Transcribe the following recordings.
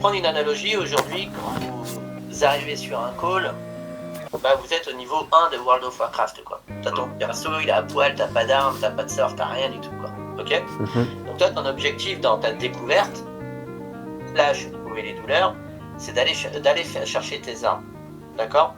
prendre une analogie. Aujourd'hui, quand vous arrivez sur un call, vous êtes au niveau 1 de World of Warcraft, quoi. T'as ton perso, il est à poil, t'as pas d'armes, t'as pas de sort, t'as rien du tout, quoi. Ok. Donc toi, ton objectif dans ta découverte, slash trouver les douleurs, c'est d'aller chercher tes armes. D'accord ?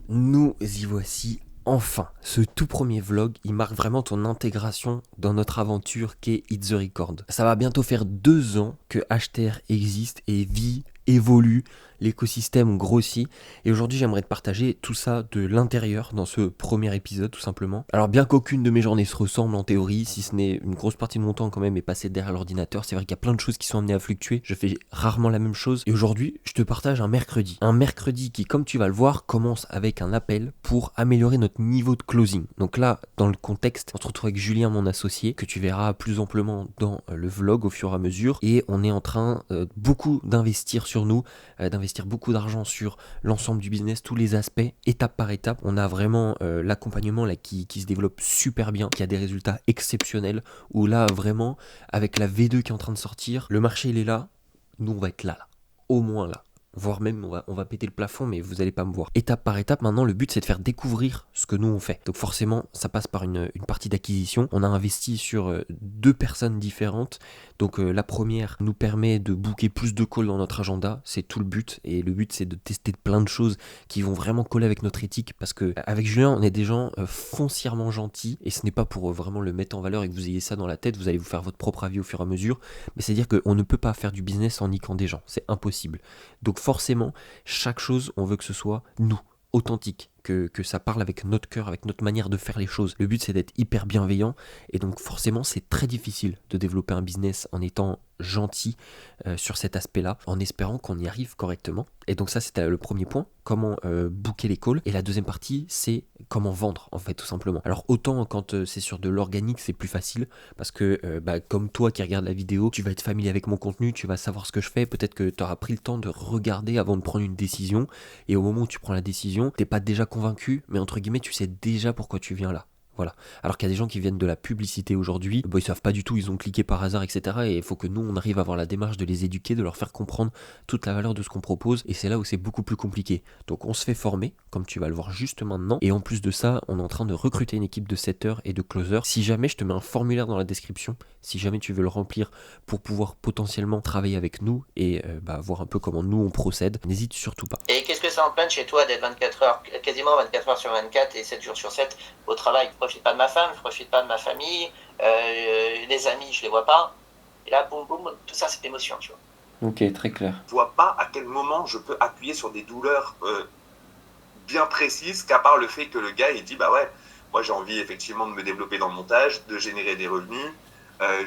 Nous y voici enfin. Ce tout premier vlog, il marque vraiment ton intégration dans notre aventure qu'est Hit the Record. Ça va bientôt faire 2 ans que HTR existe et vit, évolue, l'écosystème grossit. Et aujourd'hui, j'aimerais te partager tout ça de l'intérieur dans ce premier épisode, tout simplement. Alors, bien qu'aucune de mes journées se ressemble en théorie, si ce n'est une grosse partie de mon temps quand même est passée derrière l'ordinateur, c'est vrai qu'il y a plein de choses qui sont amenées à fluctuer. Je fais rarement la même chose. Et aujourd'hui, je te partage un mercredi. Un mercredi qui, comme tu vas le voir, commence avec un appel pour améliorer notre niveau de closing. Donc là, dans le contexte, on se retrouve avec Julien, mon associé, que tu verras plus amplement dans le vlog au fur et à mesure. Et on est en train beaucoup d'investir sur nous, d'investir beaucoup d'argent sur l'ensemble du business, tous les aspects, étape par étape. On a vraiment l'accompagnement là qui se développe super bien, qui a des résultats exceptionnels, où là vraiment, avec la V2 qui est en train de sortir, le marché il est là, nous on va être là, au moins là. Voire même on va péter le plafond, mais vous allez pas me voir. Étape par étape, maintenant le but c'est de faire découvrir ce que nous on fait. Donc forcément ça passe par une partie d'acquisition. On a investi sur 2 personnes différentes. Donc la première nous permet de booker plus de calls dans notre agenda, c'est tout le but. Et le but c'est de tester plein de choses qui vont vraiment coller avec notre éthique. Parce que avec Julien on est des gens foncièrement gentils. Et ce n'est pas pour vraiment le mettre en valeur et que vous ayez ça dans la tête, vous allez vous faire votre propre avis au fur et à mesure. Mais c'est à dire qu'on ne peut pas faire du business en niquant des gens, c'est impossible. Donc forcément, chaque chose, on veut que ce soit nous, authentique, que ça parle avec notre cœur, avec notre manière de faire les choses. Le but, c'est d'être hyper bienveillant, et donc forcément, c'est très difficile de développer un business en étant gentil sur cet aspect-là, en espérant qu'on y arrive correctement. Et donc ça, c'était le premier point, comment booker les calls. Et la deuxième partie, c'est comment vendre, en fait, tout simplement. Alors autant quand c'est sur de l'organique, c'est plus facile, parce que comme toi qui regarde la vidéo, tu vas être familier avec mon contenu, tu vas savoir ce que je fais, peut-être que tu auras pris le temps de regarder avant de prendre une décision, et au moment où tu prends la décision, t'es pas déjà convaincu, mais entre guillemets, tu sais déjà pourquoi tu viens là. Voilà. Alors qu'il y a des gens qui viennent de la publicité aujourd'hui, ils savent pas du tout, ils ont cliqué par hasard, etc. Et il faut que nous, on arrive à avoir la démarche de les éduquer, de leur faire comprendre toute la valeur de ce qu'on propose. Et c'est là où c'est beaucoup plus compliqué. Donc on se fait former, comme tu vas le voir juste maintenant. Et en plus de ça, on est en train de recruter une équipe de setters et de closers. Si jamais, je te mets un formulaire dans la description, si jamais tu veux le remplir pour pouvoir potentiellement travailler avec nous et voir un peu comment nous on procède, n'hésite surtout pas. Et qu'est-ce que ça en peine chez toi d'être 24 heures, quasiment 24 heures sur 24 et 7 jours sur 7 au travail? Je profite pas de ma femme, je profite pas de ma famille, les amis, je les vois pas. Et là, boum, boum, tout ça, c'est l'émotion, tu vois. Ok, très clair. Je vois pas à quel moment je peux appuyer sur des douleurs bien précises, qu'à part le fait que le gars, il dit, moi j'ai envie effectivement de me développer dans le montage, de générer des revenus,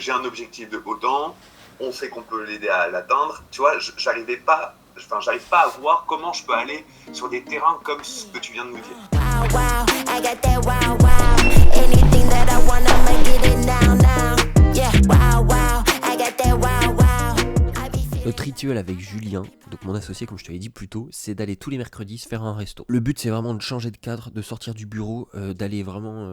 j'ai un objectif de autant, on sait qu'on peut l'aider à l'atteindre. Tu vois, j'arrive pas à voir comment je peux aller sur des terrains comme ce que tu viens de nous dire. Wow, I got that wow, anything that I want, I'ma get it now, yeah, wow, I got that wow. Notre rituel avec Julien, donc mon associé comme je te l'ai dit plus tôt, c'est d'aller tous les mercredis se faire un resto. Le but c'est vraiment de changer de cadre, de sortir du bureau, d'aller vraiment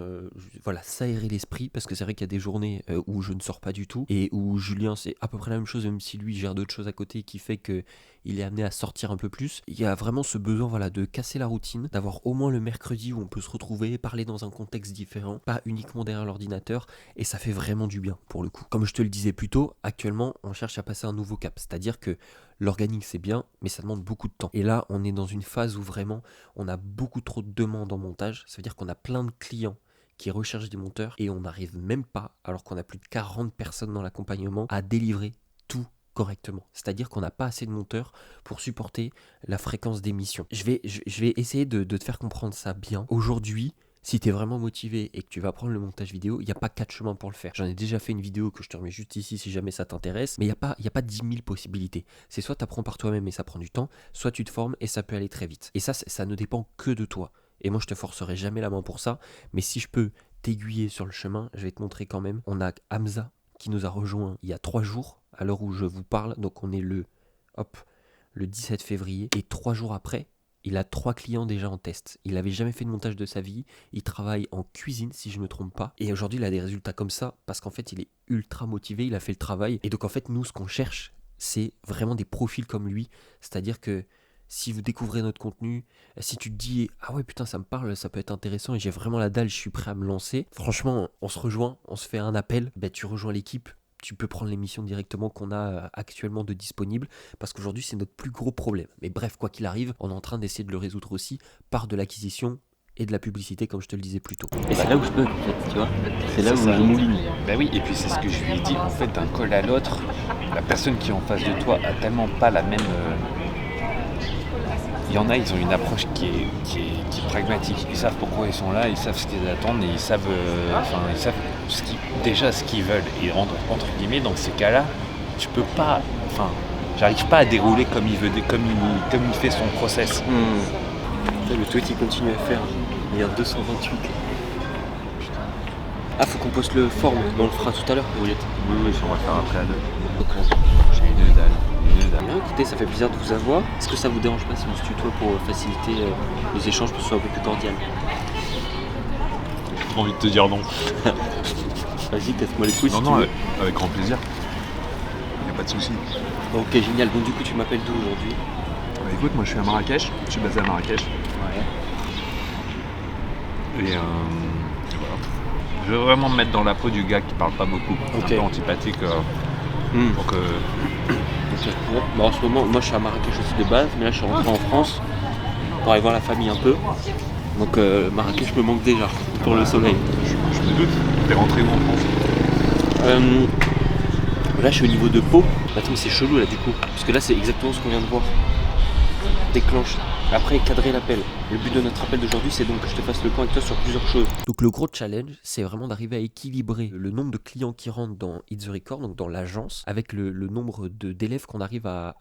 s'aérer l'esprit, parce que c'est vrai qu'il y a des journées où je ne sors pas du tout et où Julien c'est à peu près la même chose, même si lui gère d'autres choses à côté qui fait que il est amené à sortir un peu plus. Il y a vraiment ce besoin de casser la routine, d'avoir au moins le mercredi où on peut se retrouver, parler dans un contexte différent, pas uniquement derrière l'ordinateur, et ça fait vraiment du bien pour le coup. Comme je te le disais plus tôt, actuellement on cherche à passer un nouveau cap, c'est-à-dire que l'organique c'est bien, mais ça demande beaucoup de temps. Et là on est dans une phase où vraiment on a beaucoup trop de demandes en montage, ça veut dire qu'on a plein de clients qui recherchent des monteurs et on n'arrive même pas, alors qu'on a plus de 40 personnes dans l'accompagnement, à délivrer tout correctement. C'est-à-dire qu'on n'a pas assez de monteurs pour supporter la fréquence d'émission. Je vais essayer de te faire comprendre ça bien. Aujourd'hui, si tu es vraiment motivé et que tu vas prendre le montage vidéo, il n'y a pas 4 chemins pour le faire. J'en ai déjà fait une vidéo que je te remets juste ici si jamais ça t'intéresse, mais il n'y a pas 10 000 possibilités. C'est soit tu apprends par toi-même et ça prend du temps, soit tu te formes et ça peut aller très vite. Et ça ne dépend que de toi. Et moi je te forcerai jamais la main pour ça, mais si je peux t'aiguiller sur le chemin, je vais te montrer quand même. On a Hamza qui nous a rejoint il y a 3 jours, à l'heure où je vous parle, donc on est le 17 février, et 3 jours après, Il a 3 clients déjà en test. Il n'avait jamais fait de montage de sa vie. Il travaille en cuisine, si je ne me trompe pas. Et aujourd'hui, il a des résultats comme ça parce qu'en fait, il est ultra motivé. Il a fait le travail. Et donc, en fait, nous, ce qu'on cherche, c'est vraiment des profils comme lui. C'est-à-dire que si vous découvrez notre contenu, si tu te dis « Ah ouais, putain, ça me parle, ça peut être intéressant et j'ai vraiment la dalle, je suis prêt à me lancer. » Franchement, on se rejoint, on se fait un appel. Tu rejoins l'équipe. Tu peux prendre l'émission directement qu'on a actuellement de disponible parce qu'aujourd'hui c'est notre plus gros problème. Mais bref, quoi qu'il arrive, on est en train d'essayer de le résoudre aussi par de l'acquisition et de la publicité comme je te le disais plus tôt. Et c'est là où je peux, en fait, tu vois. C'est là où je mouline. Bah oui, et puis c'est ce que je lui ai dit, en fait, d'un call à l'autre, la personne qui est en face de toi a tellement pas la même... Il y en a, ils ont une approche qui est pragmatique. Ils savent pourquoi ils sont là, ils savent ce qu'ils attendent et ils savent déjà ce qu'ils veulent. Et entre guillemets, dans ces cas-là, tu peux pas... Enfin, j'arrive pas à dérouler comme il veut, comme il fait son process. Le tweet il continue à faire. Il y a 228. Ah, faut qu'on poste le form, on le fera tout à l'heure. Oui, on va le faire après à deux. Donc, J'ai une dalle. bien, écoutez, ça fait plaisir de vous avoir. Est-ce que ça vous dérange pas si on se tutoie pour faciliter les échanges, pour que ce soit un peu plus cordial? J'ai trop envie de te dire non. Vas-y, casse-moi les couilles si tu Non, veux. avec grand plaisir. Y a pas de souci. Ok, génial. Donc du coup, tu m'appelles d'où aujourd'hui? Bah, écoute, moi je suis à Marrakech, je suis basé à Marrakech. Ouais. Et voilà. Je veux vraiment me mettre dans la peau du gars qui parle pas beaucoup. Ok. Un peu antipathique. Pour que... Ok. Bon, bah, en ce moment, moi je suis à Marrakech aussi de base, mais là je suis rentré en France pour aller voir la famille un peu. Donc Marrakech me manque déjà pour le soleil. Je me doute. T'es rentré où en France? Là je suis au niveau de Pau. Attends, mais c'est chelou là du coup, parce que là c'est exactement ce qu'on vient de voir. Déclenche. Après cadrer l'appel. Le but de notre appel d'aujourd'hui, c'est donc que je te fasse le point avec toi sur plusieurs choses. Donc le gros challenge, c'est vraiment d'arriver à équilibrer le nombre de clients qui rentrent dans Hit the Record, donc dans l'agence, avec le nombre d'élèves qu'on arrive à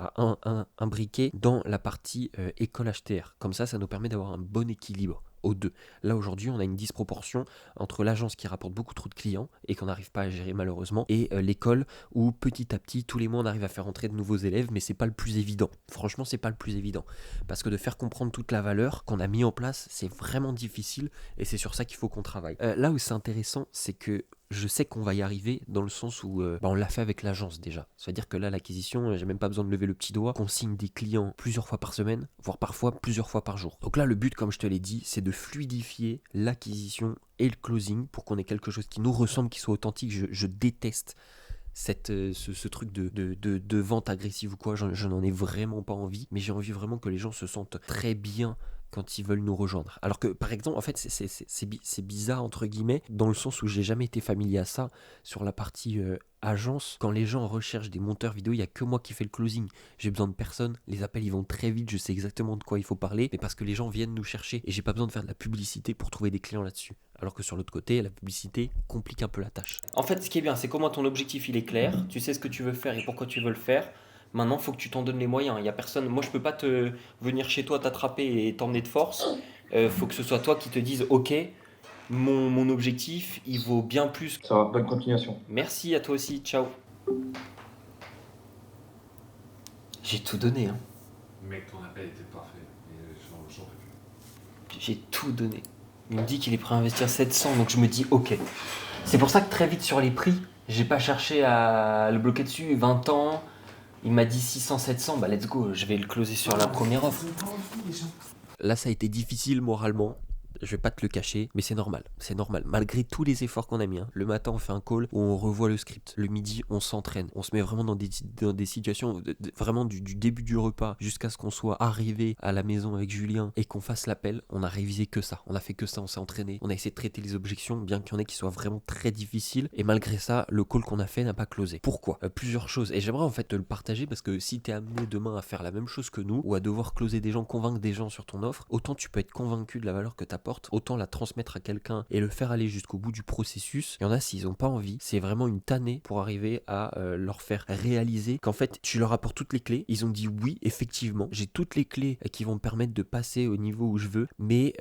imbriquer dans la partie école HTR. Comme ça nous permet d'avoir un bon équilibre aux deux. Là aujourd'hui, on a une disproportion entre l'agence qui rapporte beaucoup trop de clients et qu'on n'arrive pas à gérer malheureusement, et l'école où petit à petit, tous les mois, on arrive à faire entrer de nouveaux élèves, mais c'est pas le plus évident. Franchement, c'est pas le plus évident. Parce que de faire comprendre toute la valeur qu'on a mis en place, c'est vraiment difficile et c'est sur ça qu'il faut qu'on travaille. Là où c'est intéressant, c'est que je sais qu'on va y arriver dans le sens où on l'a fait avec l'agence déjà. C'est-à-dire que là, l'acquisition, j'ai même pas besoin de lever le petit doigt. On signe des clients plusieurs fois par semaine, voire parfois plusieurs fois par jour. Donc là, le but, comme je te l'ai dit, c'est de fluidifier l'acquisition et le closing pour qu'on ait quelque chose qui nous ressemble, qui soit authentique. Je déteste ce truc de vente agressive ou quoi. Je n'en ai vraiment pas envie, mais j'ai envie vraiment que les gens se sentent très bien quand ils veulent nous rejoindre. Alors que par exemple, en fait, c'est bizarre entre guillemets, dans le sens où j'ai jamais été familier à ça sur la partie agence. Quand les gens recherchent des monteurs vidéo, il n'y a que moi qui fais le closing. J'ai besoin de personne, les appels ils vont très vite, je sais exactement de quoi il faut parler, mais parce que les gens viennent nous chercher et j'ai pas besoin de faire de la publicité pour trouver des clients là-dessus. Alors que sur l'autre côté, la publicité complique un peu la tâche. En fait, ce qui est bien, c'est qu'au moins ton objectif il est clair, tu sais ce que tu veux faire et pourquoi tu veux le faire. Maintenant, il faut que tu t'en donnes les moyens. Il y a personne. Moi, je peux pas te venir chez toi, t'attraper et t'emmener de force. Faut que ce soit toi qui te dise, ok, mon objectif, il vaut bien plus. Ça va, bonne continuation. Merci à toi aussi. Ciao. J'ai tout donné. Hein. Mec, ton appel était parfait. J'en peux plus. J'ai tout donné. Il me dit qu'il est prêt à investir 700, donc je me dis, ok. C'est pour ça que très vite sur les prix, j'ai pas cherché à le bloquer dessus. 20 ans. Il m'a dit 600, 700, bah let's go, je vais le closer sur la première offre. Là, ça a été difficile moralement. Je vais pas te le cacher, mais c'est normal, malgré tous les efforts qu'on a mis. Le matin on fait un call où on revoit le script, le midi on s'entraîne, on se met vraiment dans des situations, vraiment du début du repas jusqu'à ce qu'on soit arrivé à la maison avec Julien et qu'on fasse l'appel. On a révisé que ça, on a fait que ça, on s'est entraîné, on a essayé de traiter les objections, bien qu'il y en ait qui soient vraiment très difficiles, et malgré ça, le call qu'on a fait n'a pas closé. Pourquoi? Plusieurs choses, et j'aimerais en fait te le partager parce que si t'es amené demain à faire la même chose que nous, ou à devoir closer des gens, convaincre des gens sur ton offre, autant tu peux être convaincu de la valeur que t'as t'apporte, autant la transmettre à quelqu'un et le faire aller jusqu'au bout du processus. Il y en a, s'ils n'ont pas envie, c'est vraiment une tannée pour arriver à leur faire réaliser qu'en fait, tu leur apportes toutes les clés. Ils ont dit oui, effectivement, j'ai toutes les clés qui vont me permettre de passer au niveau où je veux, mais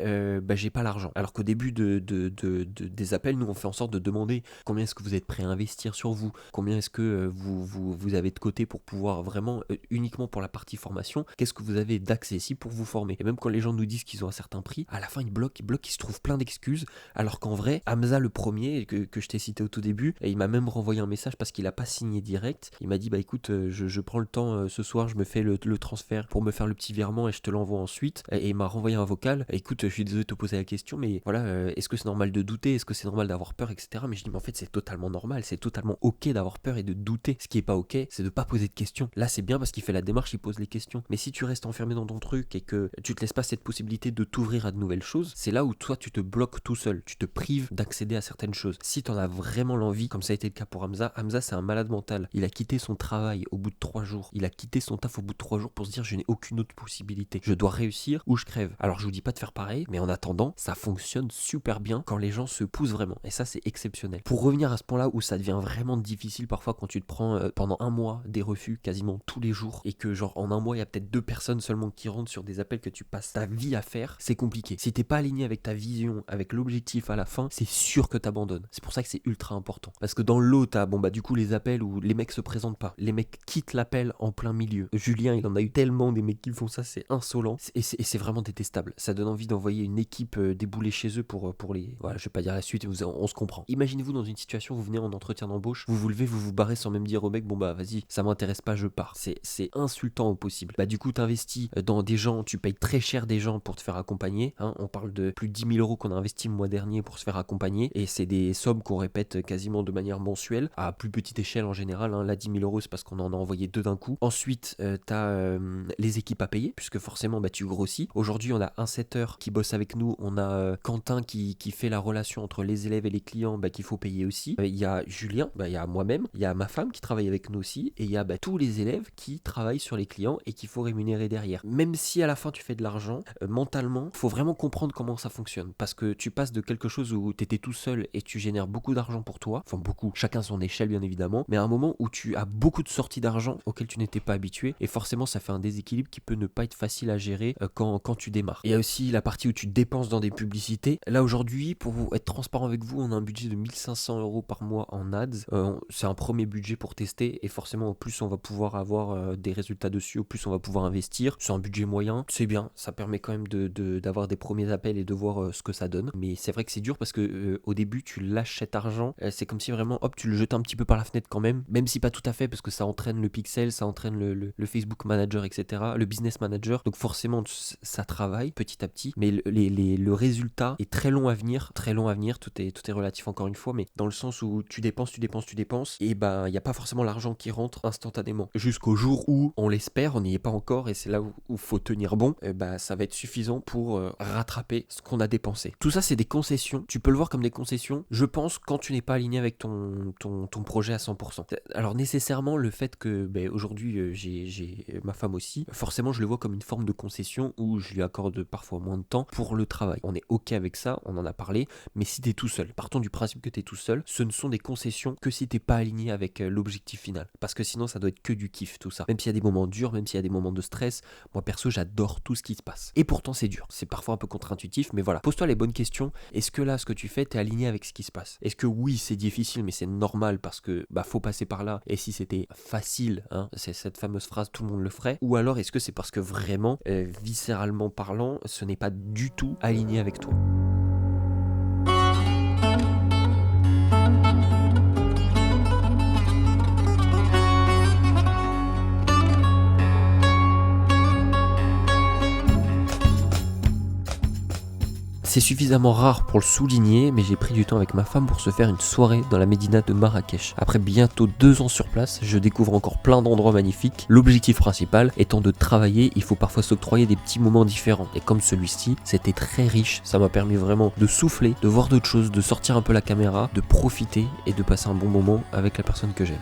j'ai pas l'argent. Alors qu'au début des appels, nous on fait en sorte de demander combien est-ce que vous êtes prêt à investir sur vous, combien est-ce que vous avez de côté pour pouvoir vraiment, uniquement pour la partie formation, qu'est-ce que vous avez d'accessible pour vous former. Et même quand les gens nous disent qu'ils ont un certain prix, à la fin ils bloquent, ils se trouvent plein d'excuses, alors qu'en vrai, Hamza le premier, que je t'ai cité au tout début, et il m'a même renvoyé un message parce qu'il a pas signé direct, il m'a dit bah écoute, je prends le temps ce soir, je me fais le transfert pour me faire le petit virement et je te l'envoie ensuite, et il m'a renvoyé un vocal, écoute, je suis désolé de te poser la question, mais voilà, est-ce que c'est normal de douter, est-ce que c'est normal d'avoir peur, etc. Mais je dis mais en fait c'est totalement normal, c'est totalement ok d'avoir peur et de douter. Ce qui est pas ok, c'est de pas poser de questions. Là c'est bien parce qu'il fait la démarche, il pose les questions, mais si tu restes enfermé dans ton truc et que tu te laisses pas cette possibilité de t'ouvrir à de nouvelles choses, c'est là où toi tu te bloques tout seul, tu te prives d'accéder à certaines choses. Si t'en as vraiment l'envie, comme ça a été le cas pour Hamza c'est un malade mental, il a quitté son travail au bout de 3 jours, il a quitté son taf au bout de 3 jours pour se dire je n'ai aucune autre possibilité, je dois réussir ou je crève. Alors je vous dis pas de faire pareil, mais en attendant ça fonctionne super bien quand les gens se poussent vraiment, et ça c'est exceptionnel. Pour revenir à ce point là où ça devient vraiment difficile parfois quand tu te prends pendant un mois des refus quasiment tous les jours, et que genre en un mois il y a peut-être 2 personnes seulement qui rentrent sur des appels que tu passes ta vie à faire, c'est compliqué. Si t'es pas aligné avec ta vision, avec l'objectif à la fin, c'est sûr que t'abandonnes. C'est pour ça que c'est ultra important, parce que dans l'eau t'as du coup les appels où les mecs se présentent pas, les mecs quittent l'appel en plein milieu. Julien il en a eu tellement des mecs qui font ça, c'est insolent, et c'est vraiment détestable. Ça donne envie d'envoyer une équipe débouler chez eux pour les... Voilà, je vais pas dire la suite, on se comprend. Imaginez-vous dans une situation, vous venez en entretien d'embauche, vous vous levez, vous vous barrez sans même dire au mec bon bah vas-y, ça m'intéresse pas, je pars. C'est insultant au possible. Du coup t'investis dans des gens, tu payes très cher des gens pour te faire accompagner, hein. On parle de plus de 10 000 € qu'on a investi le mois dernier pour se faire accompagner, et c'est des sommes qu'on répète quasiment de manière mensuelle, à plus petite échelle en général, hein. Là 10 000 € c'est parce qu'on en a envoyé 2 d'un coup. Ensuite t'as les équipes à payer, puisque forcément tu grossis. Aujourd'hui on a un setter qui bosse avec nous, on a Quentin qui fait la relation entre les élèves et les clients, qu'il faut payer aussi. Il y a Julien, il y a moi-même, il y a ma femme qui travaille avec nous aussi, et il y a tous les élèves qui travaillent sur les clients et qu'il faut rémunérer derrière. Même si à la fin tu fais de l'argent, mentalement, faut vraiment comprendre comment ça fonctionne, parce que tu passes de quelque chose où tu étais tout seul et tu génères beaucoup d'argent pour toi, enfin beaucoup, chacun son échelle bien évidemment, mais à un moment où tu as beaucoup de sorties d'argent auxquelles tu n'étais pas habitué, et forcément ça fait un déséquilibre qui peut ne pas être facile à gérer quand tu démarres. Il y a aussi la partie où tu dépenses dans des publicités. Là aujourd'hui, pour être transparent avec vous, on a un budget de 1500 € par mois en ads. C'est un premier budget pour tester, et forcément au plus on va pouvoir avoir des résultats dessus, au plus on va pouvoir investir. C'est un budget moyen, c'est bien, ça permet quand même d'avoir des premiers appels et de voir ce que ça donne. Mais c'est vrai que c'est dur parce que au début tu lâches cet argent, c'est comme si vraiment hop tu le jetais un petit peu par la fenêtre quand même si pas tout à fait, parce que ça entraîne le pixel, ça entraîne le Facebook Manager, etc., le Business Manager, donc forcément ça travaille petit à petit, mais le résultat est très long à venir, tout est relatif encore une fois, mais dans le sens où tu dépenses, et il n'y a pas forcément l'argent qui rentre instantanément, jusqu'au jour où, on l'espère, on n'y est pas encore, et c'est là où faut tenir bon, ça va être suffisant pour rattraper ce qu'on a dépensé. Tout ça c'est des concessions, tu peux le voir comme des concessions, je pense, quand tu n'es pas aligné avec ton projet à 100%. Alors nécessairement le fait que aujourd'hui j'ai ma femme aussi, forcément je le vois comme une forme de concession où je lui accorde parfois moins de temps pour le travail. On est ok avec ça, on en a parlé, mais si t'es tout seul, partons du principe que t'es tout seul, ce ne sont des concessions que si t'es pas aligné avec l'objectif final, parce que sinon ça doit être que du kiff tout ça, même s'il y a des moments durs, même s'il y a des moments de stress. Moi perso j'adore tout ce qui se passe, et pourtant c'est dur, c'est parfois un peu contre-intuitif, mais voilà, pose-toi les bonnes questions. Est-ce que là ce que tu fais, t'es aligné avec ce qui se passe? Est-ce que oui c'est difficile, mais c'est normal parce que faut passer par là, et si c'était facile, hein, c'est cette fameuse phrase, tout le monde le ferait? Ou alors est-ce que c'est parce que vraiment viscéralement parlant, ce n'est pas du tout aligné avec toi? C'est suffisamment rare pour le souligner, mais j'ai pris du temps avec ma femme pour se faire une soirée dans la médina de Marrakech. Après bientôt 2 ans sur place, je découvre encore plein d'endroits magnifiques. L'objectif principal étant de travailler, il faut parfois s'octroyer des petits moments différents. Et comme celui-ci, c'était très riche, ça m'a permis vraiment de souffler, de voir d'autres choses, de sortir un peu la caméra, de profiter et de passer un bon moment avec la personne que j'aime.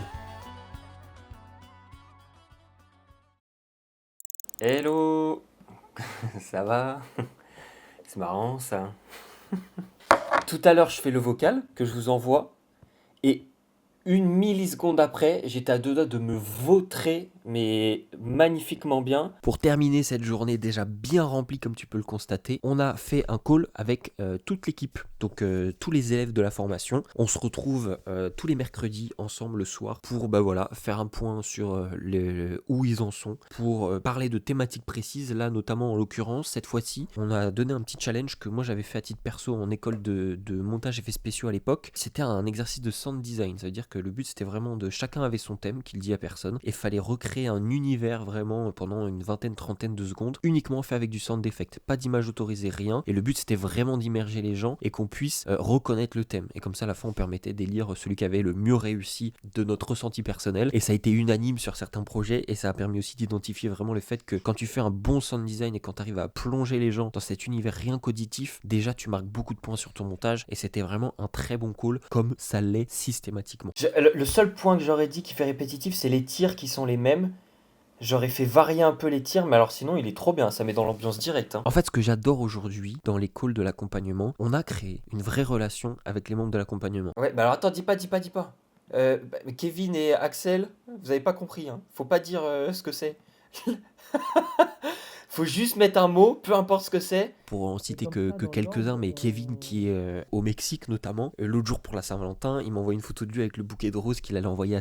Hello. Ça va? C'est marrant ça. Tout à l'heure, je fais le vocal que je vous envoie. Et 1 milliseconde après, j'étais à 2 doigts de me vautrer, mais magnifiquement bien. Pour terminer cette journée déjà bien remplie comme tu peux le constater, on a fait un call avec toute l'équipe, donc tous les élèves de la formation. On se retrouve tous les mercredis ensemble le soir pour faire un point sur où ils en sont, pour parler de thématiques précises. Là notamment en l'occurrence, cette fois-ci, on a donné un petit challenge que moi j'avais fait à titre perso en école de montage effets spéciaux à l'époque. C'était un exercice de sound design, ça veut dire que le but c'était vraiment de chacun avait son thème qu'il dit à personne et fallait recréer un univers vraiment pendant une vingtaine, trentaine de secondes, uniquement fait avec du sound effect, pas d'image autorisée, rien. Et le but c'était vraiment d'immerger les gens et qu'on puisse reconnaître le thème. Et comme ça à la fin on permettait d'élire celui qui avait le mieux réussi de notre ressenti personnel. Et ça a été unanime sur certains projets et ça a permis aussi d'identifier vraiment le fait que quand tu fais un bon sound design et quand tu arrives à plonger les gens dans cet univers rien qu'auditif, déjà tu marques beaucoup de points sur ton montage et c'était vraiment un très bon call comme ça l'est systématiquement. Le seul point que j'aurais dit qui fait répétitif, c'est les tirs qui sont les mêmes. J'aurais fait varier un peu les tirs, mais alors sinon il est trop bien, ça met dans l'ambiance directe. Hein. En fait, ce que j'adore aujourd'hui dans les calls de l'accompagnement, on a créé une vraie relation avec les membres de l'accompagnement. Ouais, bah alors attends, dis pas. Kevin et Axel, vous avez pas compris, hein. Faut pas dire ce que c'est. Faut juste mettre un mot, peu importe ce que c'est. Pour en citer que quelques-uns, mais Kevin qui est au Mexique notamment, l'autre jour pour la Saint-Valentin, il m'a envoyé une photo de lui avec le bouquet de roses qu'il allait envoyer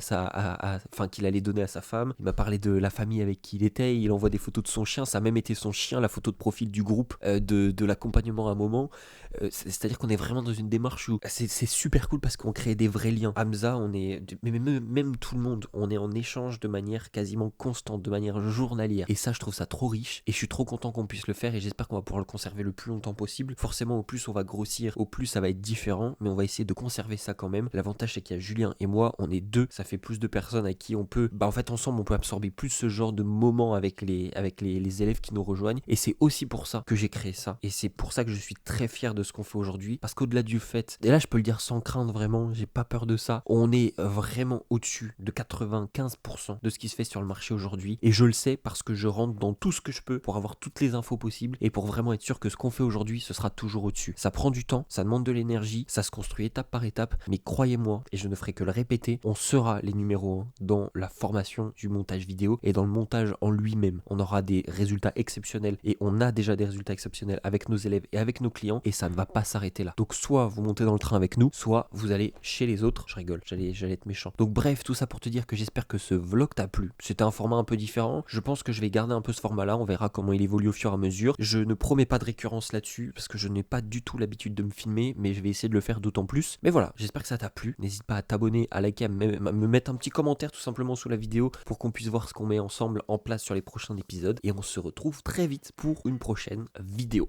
qu'il allait donner à sa femme. Il m'a parlé de la famille avec qui il était, il envoie des photos de son chien, ça a même été son chien, la photo de profil du groupe de l'accompagnement à un moment. C'est-à-dire qu'on est vraiment dans une démarche où c'est super cool parce qu'on crée des vrais liens. Hamza, même tout le monde, on est en échange de manière quasiment constante, de manière journalière. Et ça, je trouve ça trop riche et je suis trop content qu'on puisse le faire et j'espère qu'on va pouvoir le conserver le plus longtemps possible. Forcément, au plus on va grossir, au plus ça va être différent, mais on va essayer de conserver ça quand même. L'avantage, c'est qu'il y a Julien et moi, on est deux, ça fait plus de personnes à qui on peut, en fait, ensemble, on peut absorber plus ce genre de moments avec les élèves qui nous rejoignent. Et c'est aussi pour ça que j'ai créé ça. Et c'est pour ça que je suis très fier de ce qu'on fait aujourd'hui. Parce qu'au-delà du fait, et là, je peux le dire sans crainte, vraiment, j'ai pas peur de ça, on est vraiment au-dessus de 95% de ce qui se fait sur le marché aujourd'hui. Et je le sais parce que je rentre dans tout ce que je peux pour avoir toutes les infos possibles et pour vraiment être sûr que ce qu'on fait aujourd'hui, ce sera toujours au-dessus. Ça prend du temps, ça demande de l'énergie, ça se construit étape par étape, mais croyez-moi, et je ne ferai que le répéter, on sera les numéros 1 dans la formation du montage vidéo et dans le montage en lui-même. On aura des résultats exceptionnels et on a déjà des résultats exceptionnels avec nos élèves et avec nos clients et ça ne va pas s'arrêter là. Donc soit vous montez dans le train avec nous, soit vous allez chez les autres. Je rigole, j'allais être méchant. Donc bref, tout ça pour te dire que j'espère que ce vlog t'a plu. C'était un format un peu différent. Je pense que je vais garder un peu ce format-là. On verra comment il évolue au fur et à mesure. Je ne promets pas de récurrence là-dessus parce que je n'ai pas du tout l'habitude de me filmer, mais je vais essayer de le faire d'autant plus. Mais voilà, j'espère que ça t'a plu. N'hésite pas à t'abonner, à liker, à me mettre un petit commentaire tout simplement sous la vidéo pour qu'on puisse voir ce qu'on met ensemble en place sur les prochains épisodes. Et on se retrouve très vite pour une prochaine vidéo.